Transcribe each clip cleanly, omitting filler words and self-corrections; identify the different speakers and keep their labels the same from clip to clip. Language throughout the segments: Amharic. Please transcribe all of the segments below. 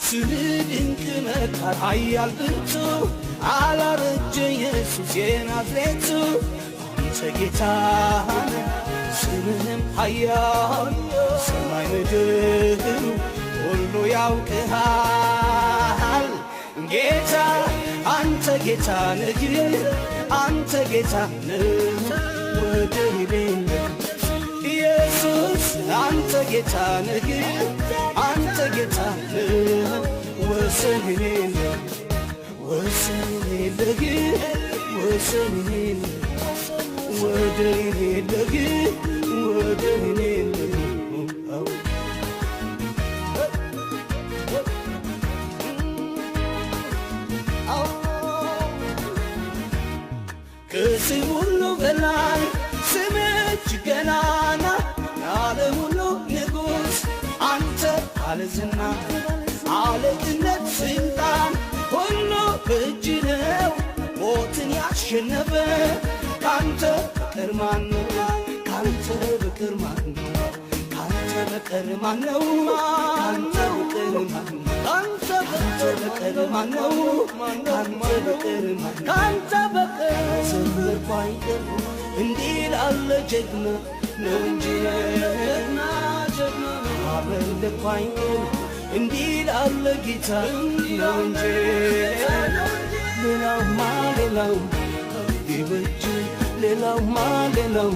Speaker 1: ስድንቅ መካር ኃያል ብርቱ አላረጀ ኢየሱስ የናዝሬቱ አንተ ጌታ ስምህም ኃያል ሰማይ ምድር ሁሉ ያውቅሃል። ጌታ አንተ ጌታ ነህ፣ አንተ ጌታ ነህ ወደር የሌለህ ኢየሱስ አንተ ጌታ ነህ፣ አንተ ጌታ ነህ ወሰን የሌለህ ወሰን የሌለህ ወሰን የሌለህ ወደር የሌለህ ወደር የሌለህ ከስም ሁሉ በላይ ስምህ እጅግ ገናና የዓለም ሁሉ ንጉሥ አንተ አለዝና አለቅነት ስልጣን ሁሉ በእጅ ነው። ሞትን ያሸነፈ ካንተ በቀር ማነው? ካንተ በቀር ማነው? ካንተ በቀር ማነው? ካንተ በቀር ማነው? ካንተ በቀር ማነው? ካንተ በቀር ማነው? ካንተ በቀር ዘመርኩ አይቀር እንዲህ ላለ ጀግና ነው እንጂ አመለኩ አይቀር እንዲህ ላለ ጌታ ነው እንጂ ሌላውማ ሌላው ቢበጅ ሌላውማ ሌላው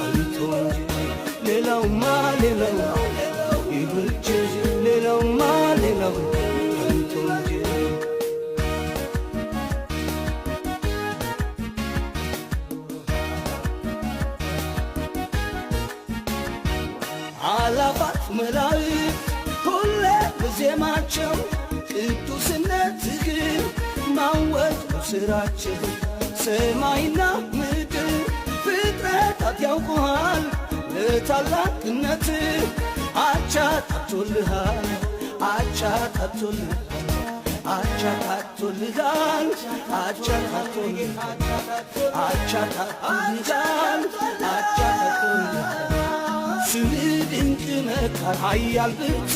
Speaker 1: አንተ እንጂ ሌላውማ ሌላው ቢበጅ ሌላውማ ሌላው አንተ እንጂ አላፋት መላእክት ሁሌ በዜማቸው ቅዱስነትህን ማወጅ ነው ሥራቸው። ሰማይና ምድር ፍጥረታት ያውቁሃል ለታላቅነትህ። አቻ ታጥቶልሃል አቻ ታጥቶልሃል አቻ ታጥቶልሃል አቻ ታጥቶልሃል አቻ ታጥቶልሃል አቻ ታጥቶልሃል። ስምህ ድንቅ መካር ኃያል ብርቱ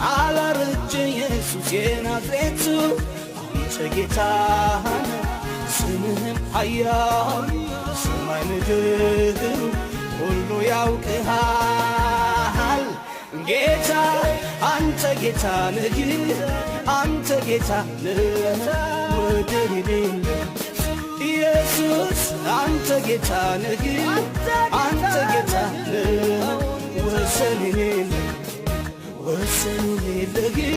Speaker 1: አላረጀ ኢየሱስ የናዝሬቱ አንተ ጌታ ስምህም ኃያል ሰማይ ምድር ሁሉ ያውቅሃል። ጌታ አንተ ጌታ ነህ፣ አንተ ጌታ ነህ ወደር የሌለህ ኢየሱስ አንተ ጌታ ነህ፣ አንተ ጌታ ነህ ወሰን የሌለህ ወሰን የሌለህ